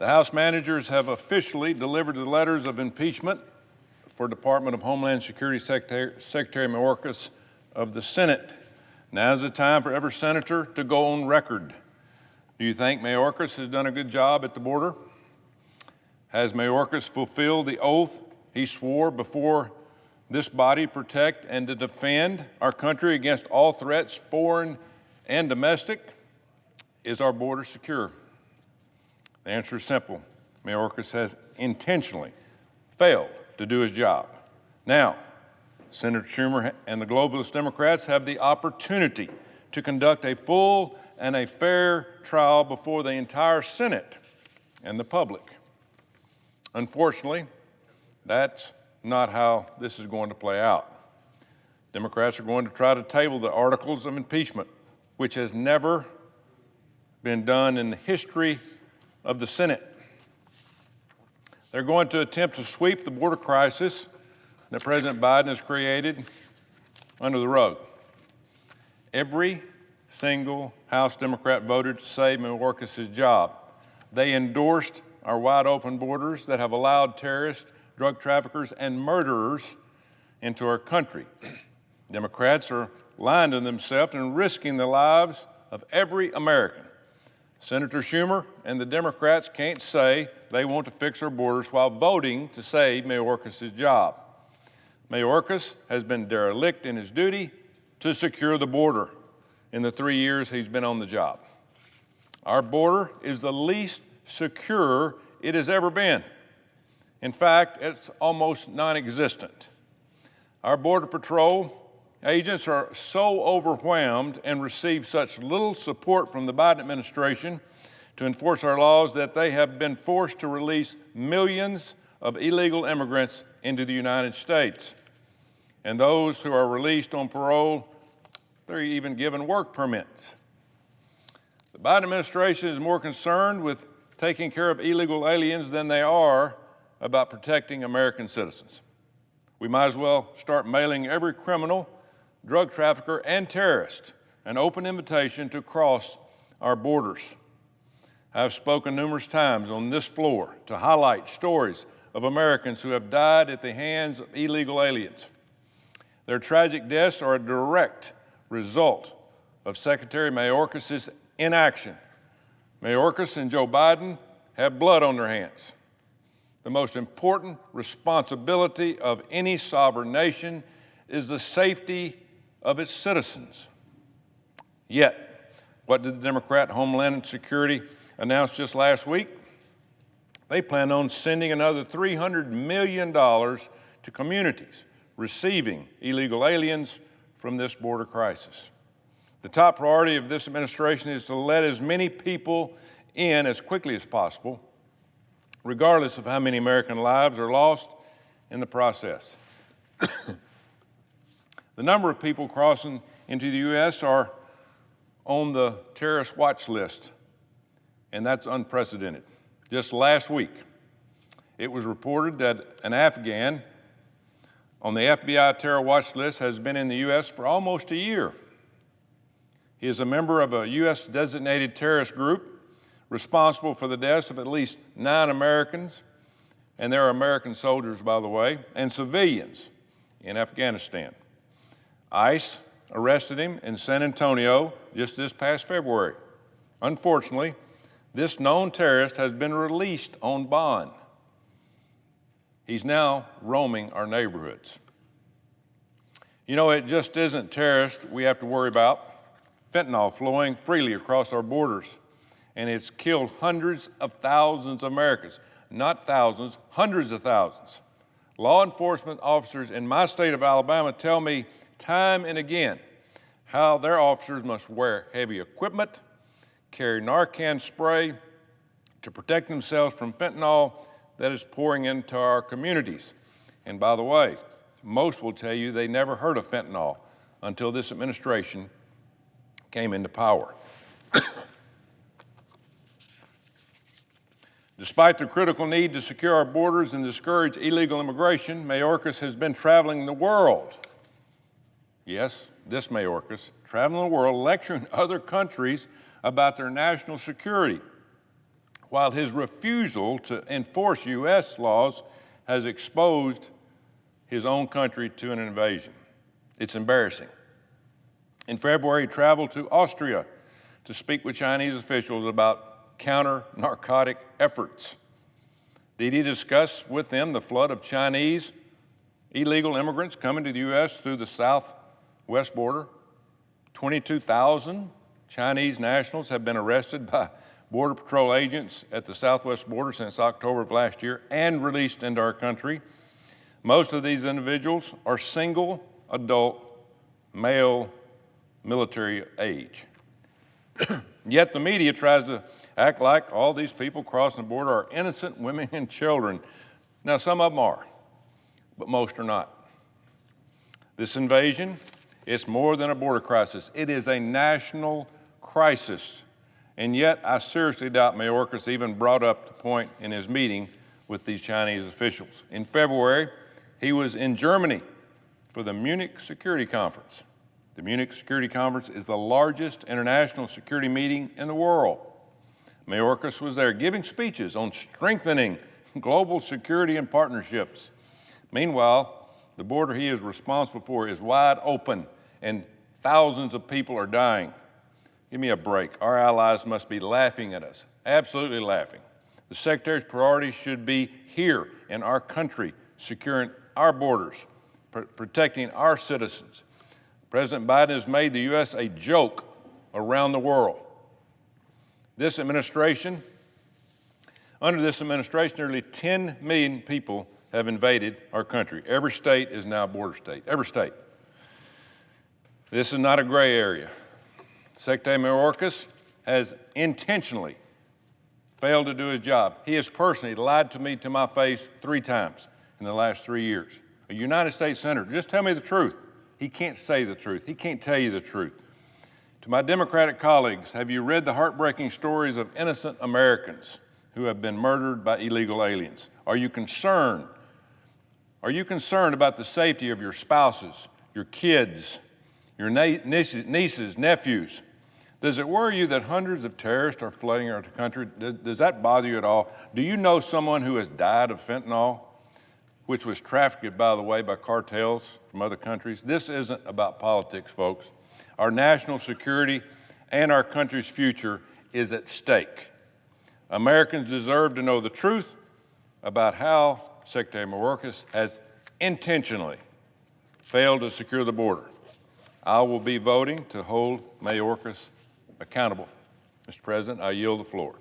The House managers have officially delivered the letters of impeachment for Department of Homeland Security Secretary Mayorkas of the Senate. Now is the time for every senator to go on record. Do you think Mayorkas has done a good job at the border? Has Mayorkas fulfilled the oath he swore before this body to protect and to defend our country against all threats, foreign and domestic? Is our border secure? The answer is simple. Mayorkas has intentionally failed to do his job. Now, Senator Schumer and the globalist Democrats have the opportunity to conduct a full and a fair trial before the entire Senate and the public. Unfortunately, that's not how this is going to play out. Democrats are going to try to table the articles of impeachment, which has never been done in the history of the Senate. They're going to attempt to sweep the border crisis that President Biden has created under the rug. Every single House Democrat voted to save Mayorkas' job. They endorsed our wide open borders that have allowed terrorists, drug traffickers, and murderers into our country. Democrats are lying to themselves and risking the lives of every American. Senator Schumer and the Democrats can't say they want to fix our borders while voting to save Mayorkas' job. Mayorkas has been derelict in his duty to secure the border in the 3 years he's been on the job. Our border is the least secure it has ever been. In fact, it's almost non-existent. Our Border Patrol agents are so overwhelmed and receive such little support from the Biden administration to enforce our laws that they have been forced to release millions of illegal immigrants into the United States. And those who are released on parole, they're even given work permits. The Biden administration is more concerned with taking care of illegal aliens than they are about protecting American citizens. We might as well start mailing every criminal, drug trafficker, and terrorist an open invitation to cross our borders. I have spoken numerous times on this floor to highlight stories of Americans who have died at the hands of illegal aliens. Their tragic deaths are a direct result of Secretary Mayorkas' inaction. Mayorkas and Joe Biden have blood on their hands. The most important responsibility of any sovereign nation is the safety of its citizens. Yet, what did the Democrat Homeland Security announce just last week? They plan on sending another $300 million to communities receiving illegal aliens from this border crisis. The top priority of this administration is to let as many people in as quickly as possible, regardless of how many American lives are lost in the process. The number of people crossing into the U.S. are on the terrorist watch list, and that's unprecedented. Just last week, it was reported that an Afghan on the FBI terror watch list has been in the U.S. for almost a year. He is a member of a U.S. designated terrorist group responsible for the deaths of at least 9 Americans, and they are American soldiers, by the way, and civilians in Afghanistan. ICE arrested him in San Antonio just this past February. Unfortunately, this known terrorist has been released on bond. He's now roaming our neighborhoods. You know, it just isn't terrorists we have to worry about. Fentanyl flowing freely across our borders, and it's killed hundreds of thousands of Americans. Not thousands, hundreds of thousands. Law enforcement officers in my state of Alabama tell me time and again how their officers must wear heavy equipment, carry Narcan spray to protect themselves from fentanyl that is pouring into our communities. And by the way, most will tell you they never heard of fentanyl until this administration came into power. Despite the critical need to secure our borders and discourage illegal immigration, Mayorkas has been traveling the world. Yes, this Mayorkas, traveling the world, lecturing other countries about their national security. while his refusal to enforce U.S. laws has exposed his own country to an invasion. It's embarrassing. In February, he traveled to Austria to speak with Chinese officials about counter-narcotic efforts. Did he discuss with them the flood of Chinese illegal immigrants coming to the U.S. through the southwest border? 22,000 Chinese nationals have been arrested by Border Patrol agents at the southwest border since October of last year and released into our country. Most of these individuals are single, adult, male, military age. Yet the media tries to act like all these people crossing the border are innocent women and children. Now, some of them are, but most are not. This invasion, it's more than a border crisis. It is a national crisis. And yet, I seriously doubt Mayorkas even brought up the point in his meeting with these Chinese officials. In February, he was in Germany for the Munich Security Conference. The Munich Security Conference is the largest international security meeting in the world. Mayorkas was there giving speeches on strengthening global security and partnerships. Meanwhile, the border he is responsible for is wide open and thousands of people are dying. Give me a break. Our allies must be laughing at us, absolutely laughing. The Secretary's priorities should be here in our country, securing our borders, protecting our citizens. President Biden has made the U.S. a joke around the world. Under this administration, nearly 10 million people have invaded our country. Every state is now a border state, every state. This is not a gray area. Secretary Mayorkas has intentionally failed to do his job. He has personally lied to me to my face 3 times in the last 3 years. A United States Senator, just tell me the truth. He can't say the truth. He can't tell you the truth. To my Democratic colleagues, have you read the heartbreaking stories of innocent Americans who have been murdered by illegal aliens? Are you concerned? Are you concerned about the safety of your spouses, your kids, your nieces, nephews? Does it worry you that hundreds of terrorists are flooding our country? Does that bother you at all? Do you know someone who has died of fentanyl, which was trafficked, by the way, by cartels from other countries? This isn't about politics, folks. Our national security and our country's future is at stake. Americans deserve to know the truth about how Secretary Mayorkas has intentionally failed to secure the border. I will be voting to hold Mayorkas accountable. Mr. President, I yield the floor.